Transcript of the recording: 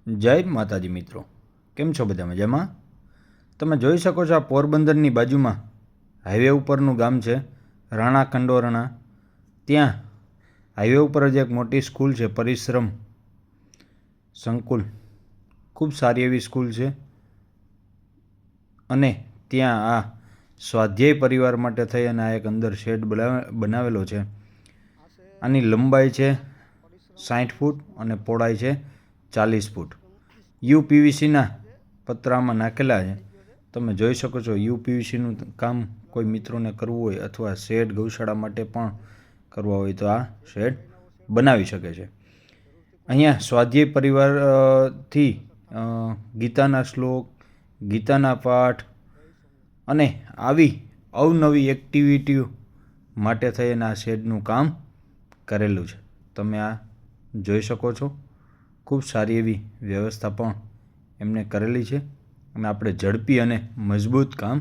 જય માતાજી મિત્રો, કેમ છો બધા મજામાં? તમે જોઈ શકો છો આ પોરબંદરની બાજુમાં હાઈવે ઉપરનું ગામ છે રાણા કંડોરણા. ત્યાં હાઈવે ઉપર જ એક મોટી સ્કૂલ છે, પરિશ્રમ સંકુલ. ખૂબ સારી એવી સ્કૂલ છે અને ત્યાં આ સ્વાધ્યાય પરિવાર માટે થઈ અને આ એક અંદર શેડ બનાવેલો છે. આની લંબાઈ છે 60 ફૂટ અને પહોળાઈ છે 40 ફૂટ. યુપીવીસીના પતરામાં નાખેલા છે. તમે જોઈ શકો છો યુપીવીસીનું કામ કોઈ મિત્રોને કરવું હોય અથવા શેડ ગૌશાળા માટે પણ કરવા હોય તો આ શેડ બનાવી શકે છે. અહીંયા સ્વાધ્યાય પરિવારથી ગીતાના શ્લોક, ગીતાના પાઠ અને આવી અવનવી એક્ટિવિટીઓ માટે થઈને આ શેડનું કામ કરેલું છે. તમે આ જોઈ શકો છો. ખૂબ સારી એવી વ્યવસ્થા પણ એમને કરેલી છે અને આપણે ઝડપી અને મજબૂત કામ